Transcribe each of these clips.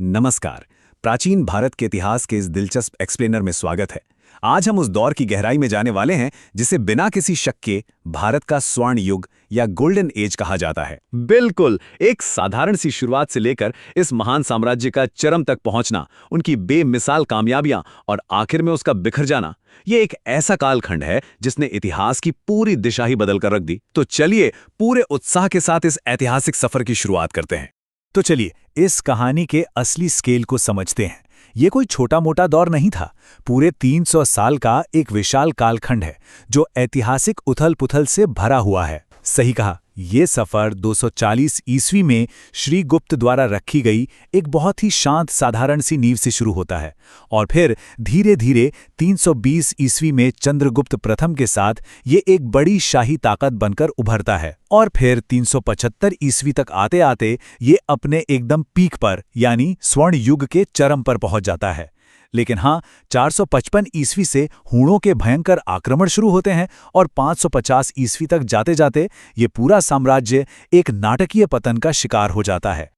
नमस्कार। प्राचीन भारत के इतिहास के इस दिलचस्प एक्सप्लेनर में स्वागत है। आज हम उस दौर की गहराई में जाने वाले हैं जिसे बिना किसी शक के भारत का स्वर्ण युग या गोल्डन एज कहा जाता है। बिल्कुल, एक साधारण सी शुरुआत से लेकर इस महान साम्राज्य का चरम तक पहुंचना, उनकी बेमिसाल कामयाबियां और आखिर में उसका बिखर जाना, ये एक ऐसा कालखंड है जिसने इतिहास की पूरी दिशा ही बदल कर रख दी। तो चलिए पूरे उत्साह के साथ इस ऐतिहासिक सफर की शुरुआत करते हैं। तो चलिए इस कहानी के असली स्केल को समझते हैं। ये कोई छोटा मोटा दौर नहीं था, पूरे 300 साल का एक विशाल कालखंड है जो ऐतिहासिक उथल-पुथल से भरा हुआ है। सही कहा, ये सफर 240 ईस्वी में श्री गुप्त द्वारा रखी गई एक बहुत ही शांत साधारण सी नींव से शुरू होता है और फिर धीरे धीरे 320 ईस्वी में चंद्रगुप्त प्रथम के साथ ये एक बड़ी शाही ताकत बनकर उभरता है और फिर 375 ईस्वी तक आते आते ये अपने एकदम पीक पर यानी स्वर्ण युग के चरम पर पहुंच जाता है। लेकिन हाँ, 455 ईस्वी से हूणों के भयंकर आक्रमण शुरू होते हैं और 550 ईस्वी तक जाते जाते ये पूरा साम्राज्य एक नाटकीय पतन का शिकार हो जाता है।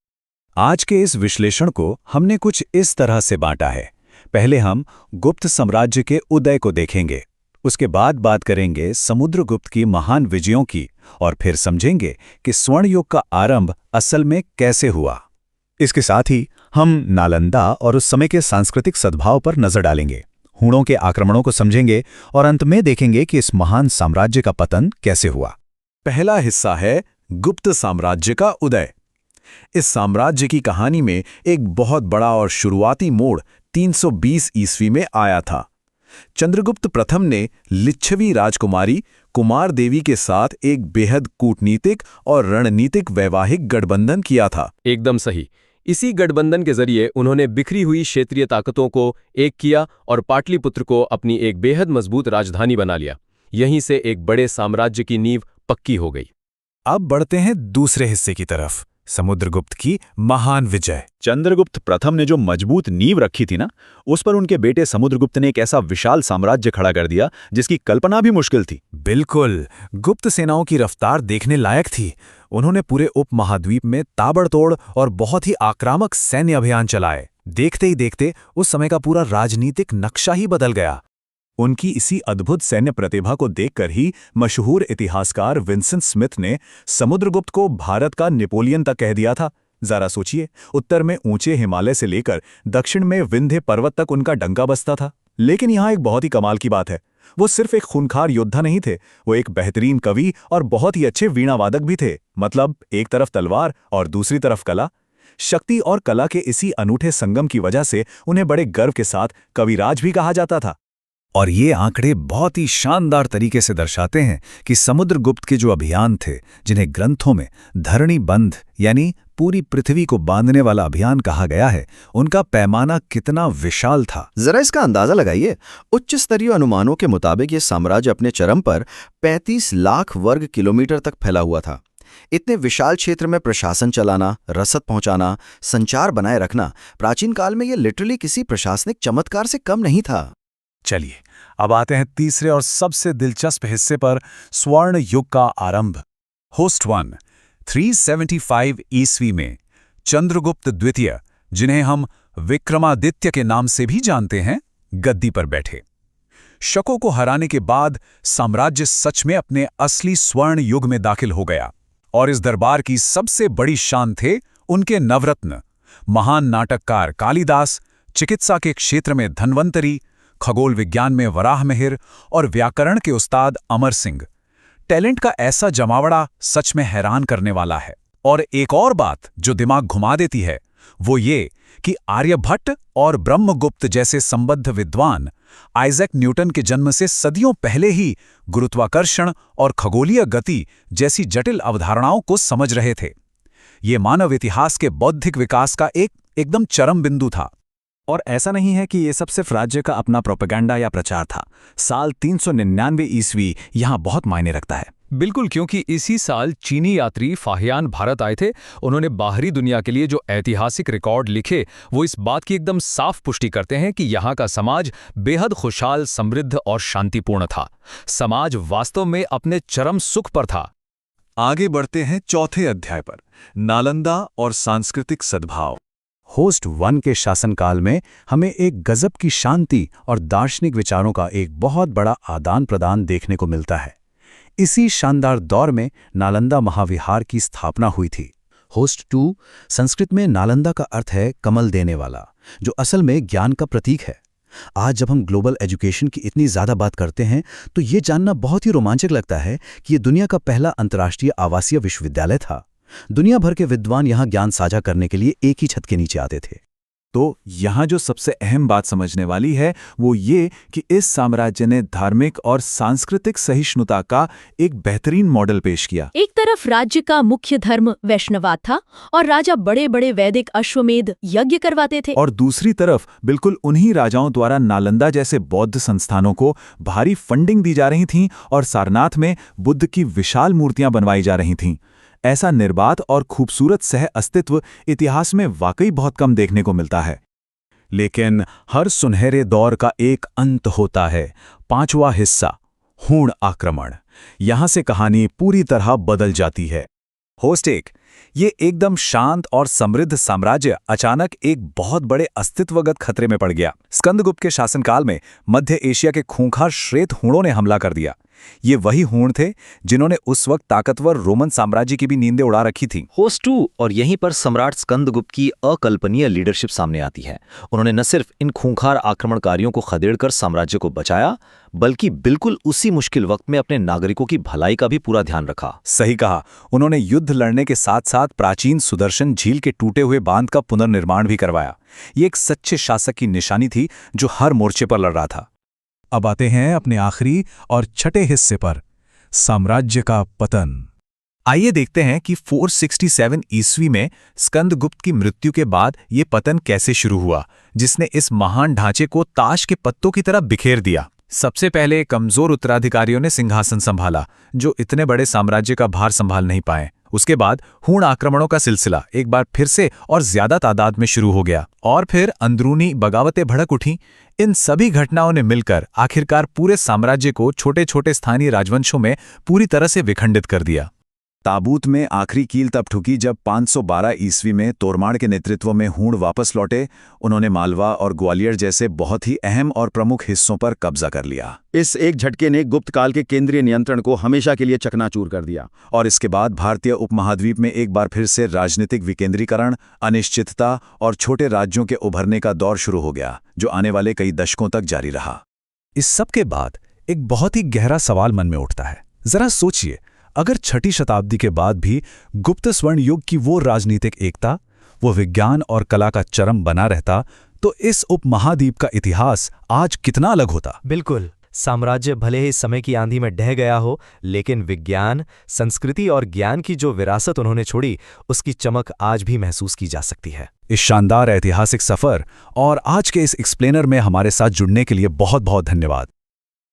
आज के इस विश्लेषण को हमने कुछ इस तरह से बांटा है। पहले हम गुप्त साम्राज्य के उदय को देखेंगे, उसके बाद बात करेंगे समुद्रगुप्त की महान विजयों की और फिर समझेंगे कि स्वर्ण युग का आरंभ असल में कैसे हुआ। इसके साथ ही हम नालंदा और उस समय के सांस्कृतिक सद्भाव पर नजर डालेंगे, हूणों के आक्रमणों को समझेंगे और अंत में देखेंगे कि इस महान साम्राज्य का पतन कैसे हुआ। पहला हिस्सा है गुप्त साम्राज्य का उदय। इस साम्राज्य की कहानी में एक बहुत बड़ा और शुरुआती मोड़ 320 ईस्वी में आया था। चंद्रगुप्त प्रथम ने लिच्छवी राजकुमारी कुमार देवी के साथ एक बेहद कूटनीतिक और रणनीतिक वैवाहिक गठबंधन किया था। एकदम सही। इसी गठबंधन के जरिए उन्होंने बिखरी हुई क्षेत्रीय ताकतों को एक किया और पाटलिपुत्र को अपनी एक बेहद मजबूत राजधानी बना लिया। यहीं से एक बड़े साम्राज्य की नींव पक्की हो गई। अब बढ़ते हैं दूसरे हिस्से की तरफ, समुद्रगुप्त की महान विजय। चंद्रगुप्त प्रथम ने जो मजबूत नींव रखी थी ना, उस पर उनके बेटे समुद्रगुप्त ने एक ऐसा विशाल साम्राज्य खड़ा कर दिया जिसकी कल्पना भी मुश्किल थी। बिल्कुल, गुप्त सेनाओं की रफ्तार देखने लायक थी। उन्होंने पूरे उपमहाद्वीप में ताबड़तोड़ और बहुत ही आक्रामक सैन्य अभियान चलाए। देखते ही देखते उस समय का पूरा राजनीतिक नक्शा ही बदल गया। उनकी इसी अद्भुत सैन्य प्रतिभा को देखकर ही मशहूर इतिहासकार विंसेंट स्मिथ ने समुद्रगुप्त को भारत का नेपोलियन तक कह दिया था। जरा सोचिए, उत्तर में ऊंचे हिमालय से लेकर दक्षिण में विंध्य पर्वत तक उनका डंका बजता था। लेकिन यहाँ एक बहुत ही कमाल की बात है, वो सिर्फ एक खूंखार योद्धा नहीं थे, वो एक बेहतरीन कवि और बहुत ही अच्छे वीणावादक भी थे। मतलब एक तरफ तलवार और दूसरी तरफ कला। शक्ति और कला के इसी अनूठे संगम की वजह से उन्हें बड़े गर्व के साथ कविराज भी कहा जाता था। और ये आंकड़े बहुत ही शानदार तरीके से दर्शाते हैं कि समुद्रगुप्त के जो अभियान थे, जिन्हें ग्रंथों में धरणी बंध यानी पूरी पृथ्वी को बांधने वाला अभियान कहा गया है, उनका पैमाना कितना विशाल था। जरा इसका अंदाजा लगाइए। उच्च स्तरीय अनुमानों के मुताबिक ये साम्राज्य अपने चरम पर 35 लाख वर्ग किलोमीटर तक फैला हुआ था। इतने विशाल क्षेत्र में प्रशासन चलाना, रसद पहुंचाना, संचार बनाए रखना प्राचीन काल में ये लिटरली किसी प्रशासनिक चमत्कार से कम नहीं था। चलिए अब आते हैं तीसरे और सबसे दिलचस्प हिस्से पर, स्वर्ण युग का आरंभ। होस्ट 1 375 ईस्वी में चंद्रगुप्त द्वितीय, जिन्हें हम विक्रमादित्य के नाम से भी जानते हैं, गद्दी पर बैठे। शकों को हराने के बाद साम्राज्य सच में अपने असली स्वर्ण युग में दाखिल हो गया और इस दरबार की सबसे बड़ी शान थे उनके नवरत्न, महान नाटककार कालिदास, चिकित्सा के क्षेत्र में धन्वंतरी, खगोल विज्ञान में वराहमिहिर और व्याकरण के उस्ताद अमर सिंह। टैलेंट का ऐसा जमावड़ा सच में हैरान करने वाला है। और एक और बात जो दिमाग घुमा देती है वो ये कि आर्यभट्ट और ब्रह्मगुप्त जैसे संबद्ध विद्वान आइजैक न्यूटन के जन्म से सदियों पहले ही गुरुत्वाकर्षण और खगोलीय गति जैसी जटिल अवधारणाओं को समझ रहे थे। ये मानव इतिहास के बौद्धिक विकास का एकदम चरम बिंदु था। और ऐसा नहीं है कि ये सब सिर्फ राज्य का अपना प्रोपेगेंडा या प्रचार था। साल 399 ईस्वी यहाँ बहुत मायने रखता है। बिल्कुल, क्योंकि इसी साल चीनी यात्री फाहियान भारत आए थे। उन्होंने बाहरी दुनिया के लिए जो ऐतिहासिक रिकॉर्ड लिखे वो इस बात की एकदम साफ पुष्टि करते हैं कि यहाँ का समाज बेहद खुशहाल, समृद्ध और शांतिपूर्ण था। समाज वास्तव में अपने चरम सुख पर था। आगे बढ़ते हैं चौथे अध्याय पर, नालंदा और सांस्कृतिक सद्भाव। होस्ट 1 के शासनकाल में हमें एक गजब की शांति और दार्शनिक विचारों का एक बहुत बड़ा आदान प्रदान देखने को मिलता है। इसी शानदार दौर में नालंदा महाविहार की स्थापना हुई थी। होस्ट 2 संस्कृत में नालंदा का अर्थ है कमल देने वाला, जो असल में ज्ञान का प्रतीक है। आज जब हम ग्लोबल एजुकेशन की इतनी ज़्यादा बात करते हैं तो ये जानना बहुत ही रोमांचक लगता है कि ये दुनिया का पहला अंतर्राष्ट्रीय आवासीय विश्वविद्यालय था। दुनिया भर के विद्वान यहाँ ज्ञान साझा करने के लिए एक ही छत के नीचे आते थे। तो यहाँ जो सबसे अहम बात समझने वाली है वो ये कि इस साम्राज्य ने धार्मिक और सांस्कृतिक सहिष्णुता का एक बेहतरीन मॉडल पेश किया। एक तरफ राज्य का मुख्य धर्म वैष्णववाद था और राजा बड़े बड़े वैदिक अश्वमेध यज्ञ करवाते थे, और दूसरी तरफ बिल्कुल उन्हीं राजाओं द्वारा नालंदा जैसे बौद्ध संस्थानों को भारी फंडिंग दी जा रही थी और सारनाथ में बुद्ध की विशाल मूर्तियां बनवाई जा रही थीं। ऐसा निर्बाध और खूबसूरत सह अस्तित्व इतिहास में वाकई बहुत कम देखने को मिलता है। लेकिन हर सुनहरे दौर का एक अंत होता है। 5वां हिस्सा, हूण आक्रमण। यहां से कहानी पूरी तरह बदल जाती है। होस्ट 1, ये एकदम शांत और समृद्ध साम्राज्य अचानक एक बहुत बड़े अस्तित्वगत खतरे में पड़ गया। स्कंदगुप्त के शासनकाल में मध्य एशिया के खूंखार श्वेत हूणों ने हमला कर दिया। ये वही हूण थे जिन्होंने उस वक्त ताकतवर रोमन साम्राज्य की भी नींदें उड़ा रखी थीं। होस्ट 2 और यहीं पर सम्राट स्कंदगुप्त की अकल्पनीय लीडरशिप सामने आती है। उन्होंने न सिर्फ इन खूंखार आक्रमणकारियों को खदेड़कर साम्राज्य को बचाया, बल्कि बिल्कुल उसी मुश्किल वक्त में अपने नागरिकों की भलाई का भी पूरा ध्यान रखा। सही कहा, उन्होंने युद्ध लड़ने के साथ साथ प्राचीन सुदर्शन झील के टूटे हुए बांध का पुनर्निर्माण भी करवाया। ये एक सच्चे शासक की निशानी थी जो हर मोर्चे पर लड़ रहा था। अब आते हैं अपने आखिरी और छठे हिस्से पर, साम्राज्य का पतन। आइए देखते हैं कि 467 ईस्वी में स्कंदगुप्त की मृत्यु के बाद ये पतन कैसे शुरू हुआ, जिसने इस महान ढांचे को ताश के पत्तों की तरह बिखेर दिया। सबसे पहले कमजोर उत्तराधिकारियों ने सिंहासन संभाला, जो इतने बड़े साम्राज्य का भार संभाल नहीं पाए। उसके बाद हूण आक्रमणों का सिलसिला एक बार फिर से और ज्यादा तादाद में शुरू हो गया, और फिर अंदरूनी बगावतें भड़क उठीं। इन सभी घटनाओं ने मिलकर आखिरकार पूरे साम्राज्य को छोटे छोटे स्थानीय राजवंशों में पूरी तरह से विखंडित कर दिया। ताबूत में आखिरी कील तब ठुकी जब 512 ईस्वी में तोरमाड़ के नेतृत्व में हूण वापस लौटे। उन्होंने मालवा और ग्वालियर जैसे बहुत ही अहम और प्रमुख हिस्सों पर कब्जा कर लिया। इस एक झटके ने गुप्त काल के केंद्रीय नियंत्रण को हमेशा के लिए चकनाचूर कर दिया। और इसके बाद भारतीय उपमहाद्वीप में एक बार फिर से राजनीतिक विकेंद्रीकरण, अनिश्चितता और छोटे राज्यों के उभरने का दौर शुरू हो गया, जो आने वाले कई दशकों तक जारी रहा। इस सब के बाद एक बहुत ही गहरा सवाल मन में उठता है। जरा सोचिए, अगर 6ठी शताब्दी के बाद भी गुप्त स्वर्ण युग की वो राजनीतिक एकता, वो विज्ञान और कला का चरम बना रहता, तो इस उपमहाद्वीप का इतिहास आज कितना अलग होता। बिल्कुल, साम्राज्य भले ही समय की आंधी में ढह गया हो, लेकिन विज्ञान, संस्कृति और ज्ञान की जो विरासत उन्होंने छोड़ी, उसकी चमक आज भी महसूस की जा सकती है। इस शानदार ऐतिहासिक सफर और आज के इस एक्सप्लेनर में हमारे साथ जुड़ने के लिए बहुत बहुत धन्यवाद।